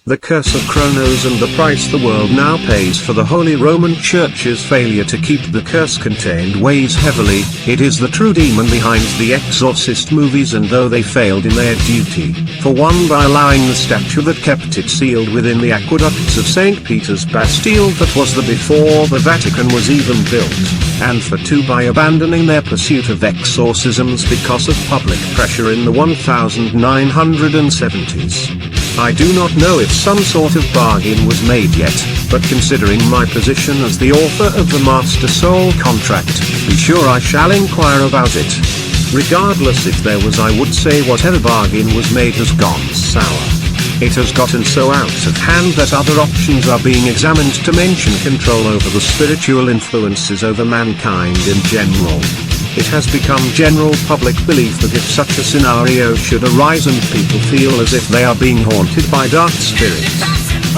The curse of Kronos and the price the world now pays for the Holy Roman Church's failure to keep the curse contained weighs heavily. It is the true demon behind the Exorcist movies, and though they failed in their duty, for one by allowing the statue that kept it sealed within the aqueducts of St. Peter's Bastille that was there before the Vatican was even built, and for two by abandoning their pursuit of exorcisms because of public pressure in the 1970s. I do not know if some sort of bargain was made yet, but considering my position as the author of the Master Soul contract, be sure I shall inquire about it. Regardless if there was, I would say whatever bargain was made has gone sour. It has gotten so out of hand that other options are being examined to mention control over the spiritual influences over mankind in general. It has become general public belief that if such a scenario should arise and people feel as if they are being haunted by dark spirits,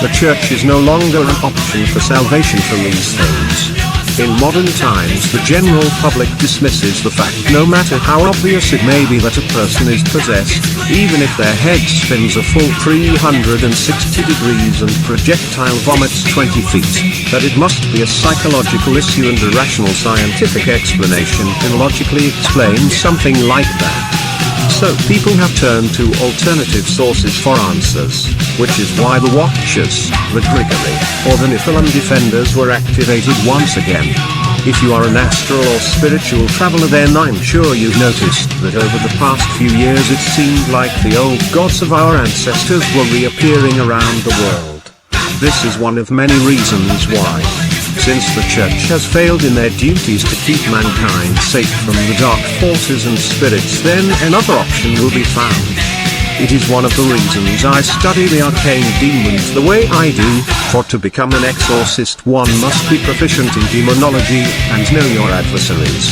the church is no longer an option for salvation from these things. In modern times, the general public dismisses the fact, no matter how obvious it may be, that a person is possessed, even if their head spins a full 360 degrees and projectile vomits 20 feet, that it must be a psychological issue, and a rational scientific explanation can logically explain something like that. So people have turned to alternative sources for answers, which is why the Watchers, the Grigori, or the Nephilim Defenders were activated once again. If you are an astral or spiritual traveler, then I'm sure you've noticed that over the past few years it seemed like the old gods of our ancestors were reappearing around the world. This is one of many reasons why. Since the church has failed in their duties to keep mankind safe from the dark forces and spirits, then another option will be found. It is one of the reasons I study the arcane demons the way I do, for to become an exorcist one must be proficient in demonology and know your adversaries.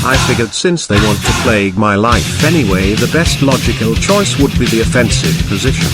I figured since they want to plague my life anyway, the best logical choice would be the offensive position.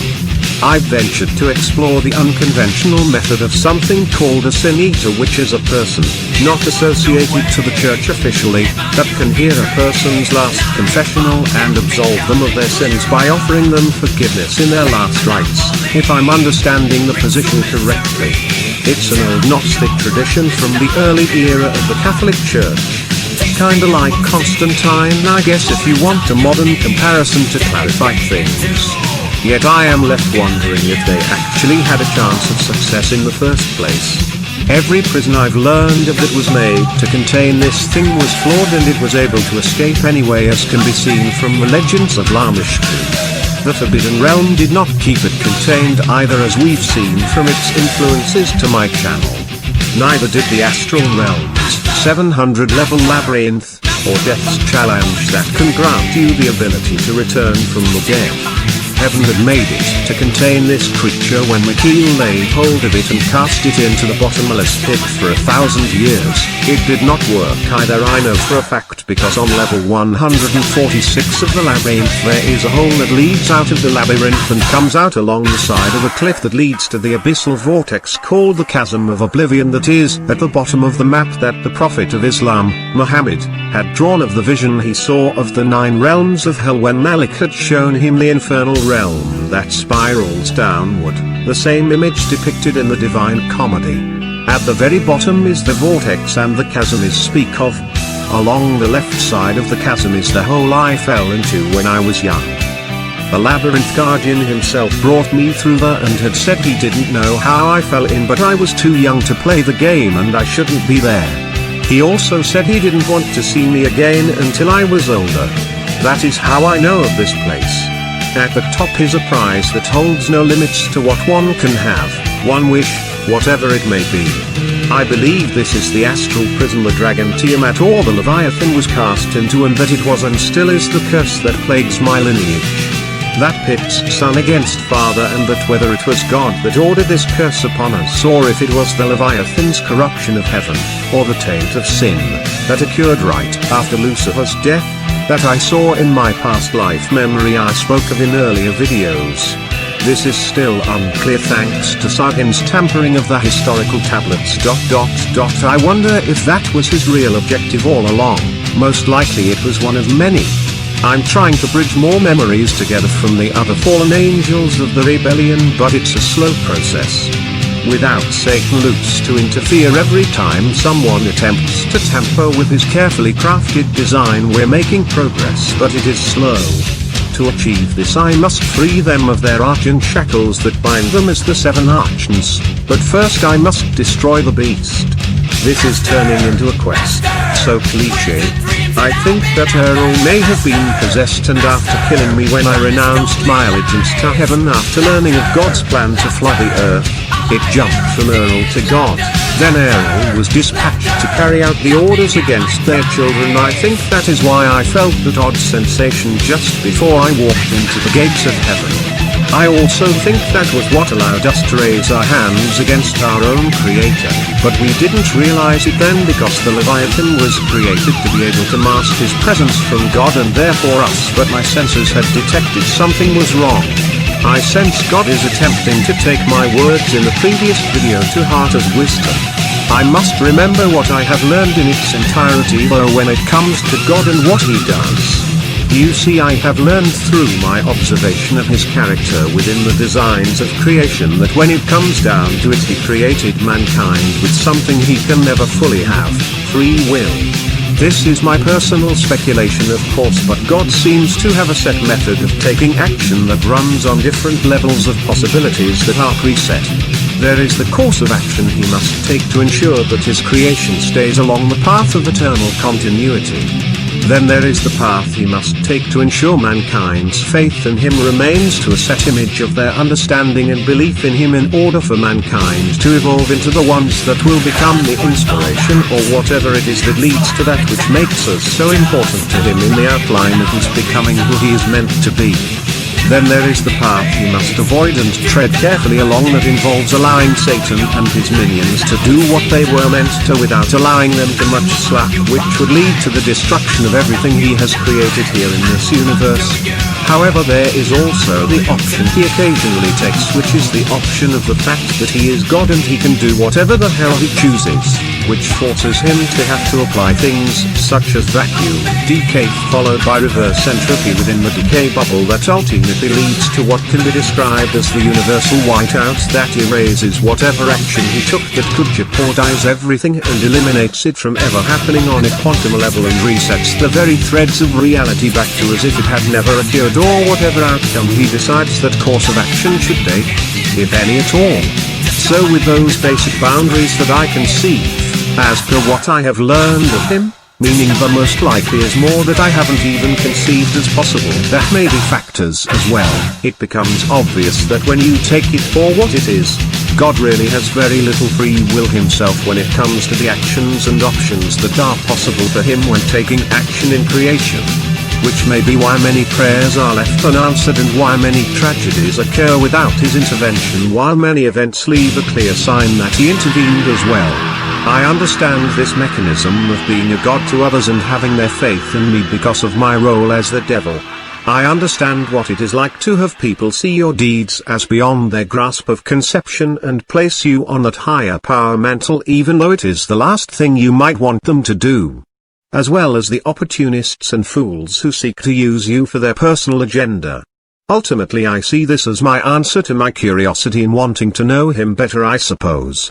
I've ventured to explore the unconventional method of something called a sin eater, which is a person, not associated to the church officially, that can hear a person's last confessional and absolve them of their sins by offering them forgiveness in their last rites, if I'm understanding the position correctly. It's an old Gnostic tradition from the early era of the Catholic Church. Kinda like Constantine, I guess, if you want a modern comparison to clarify things. Yet I am left wondering if they actually had a chance of success in the first place. Every prison I've learned of that was made to contain this thing was flawed, and it was able to escape anyway, as can be seen from the legends of Lamashtu. The Forbidden Realm did not keep it contained either, as we've seen from its influences to my channel. Neither did the Astral Realm's 700 level labyrinth, or Death's Challenge that can grant you the ability to return from the dead. Heaven had made it to contain this creature when Michael laid hold of it and cast it into the bottomless pit for 1,000 years. It did not work either, I know for a fact, because on level 146 of the labyrinth there is a hole that leads out of the labyrinth and comes out along the side of a cliff that leads to the abyssal vortex called the Chasm of Oblivion, that is at the bottom of the map that the Prophet of Islam, Muhammad, had drawn of the vision he saw of the 9 realms of hell when Malik had shown him the infernal realm that spirals downward, the same image depicted in the Divine Comedy. At the very bottom is the vortex and the chasm is speak of. Along the left side of the chasm is the hole I fell into when I was young. The labyrinth guardian himself brought me through there and had said he didn't know how I fell in, but I was too young to play the game and I shouldn't be there. He also said he didn't want to see me again until I was older. That is how I know of this place. At the top is a prize that holds no limits to what one can have, one wish, whatever it may be. I believe this is the astral prison the dragon Tiamat or the Leviathan was cast into, and that it was and still is the curse that plagues my lineage. That pits son against father, and that whether it was God that ordered this curse upon us, or if it was the Leviathan's corruption of heaven, or the taint of sin, that occurred right after Lucifer's death, that I saw in my past life memory I spoke of in earlier videos. This is still unclear thanks to Sagin's tampering of the historical tablets. I wonder if that was his real objective all along. Most likely it was one of many. I'm trying to bridge more memories together from the other fallen angels of the rebellion, but it's a slow process. Without Satan loose to interfere every time someone attempts to tamper with his carefully crafted design, we're making progress, but it is slow. To achieve this, I must free them of their arching shackles that bind them as the 7 archons, but first I must destroy the beast. This is turning into a quest, so cliché. I think that Earl may have been possessed, and after killing me when I renounced my allegiance to heaven after learning of God's plan to flood the earth, it jumped from Earl to God. Then Earl was dispatched to carry out the orders against their children. I think that is why I felt that odd sensation just before I walked into the gates of heaven. I also think that was what allowed us to raise our hands against our own Creator, but we didn't realize it then because the Leviathan was created to be able to mask his presence from God and therefore us, but my senses had detected something was wrong. I sense God is attempting to take my words in the previous video to heart as wisdom. I must remember what I have learned in its entirety though when it comes to God and what he does. You see, I have learned through my observation of his character within the designs of creation that when it comes down to it, he created mankind with something he can never fully have: free will. This is my personal speculation, of course, but God seems to have a set method of taking action that runs on different levels of possibilities that are preset. There is the course of action he must take to ensure that his creation stays along the path of eternal continuity. Then there is the path he must take to ensure mankind's faith in him remains to a set image of their understanding and belief in him in order for mankind to evolve into the ones that will become the inspiration or whatever it is that leads to that which makes us so important to him in the outline of his becoming who he is meant to be. Then there is the path he must avoid and tread carefully along that involves allowing Satan and his minions to do what they were meant to without allowing them to much slack, which would lead to the destruction of everything he has created here in this universe. However, there is also the option he occasionally takes, which is the option of the fact that he is God and he can do whatever the hell he chooses, which forces him to have to apply things such as vacuum decay followed by reverse entropy within the decay bubble that ultimately leads to what can be described as the universal whiteout that erases whatever action he took that could jeopardize everything and eliminates it from ever happening on a quantum level and resets the very threads of reality back to as if it had never occurred, or whatever outcome he decides that course of action should take, if any at all. So with those basic boundaries that I can see, as per what I have learned of him, meaning the most likely is more that I haven't even conceived as possible, that may be factors as well, it becomes obvious that when you take it for what it is, God really has very little free will himself when it comes to the actions and options that are possible for him when taking action in creation. Which may be why many prayers are left unanswered and why many tragedies occur without his intervention, while many events leave a clear sign that he intervened as well. I understand this mechanism of being a god to others and having their faith in me because of my role as the devil. I understand what it is like to have people see your deeds as beyond their grasp of conception and place you on that higher power mantle even though it is the last thing you might want them to do. As well as the opportunists and fools who seek to use you for their personal agenda. Ultimately I see this as my answer to my curiosity in wanting to know him better, I suppose.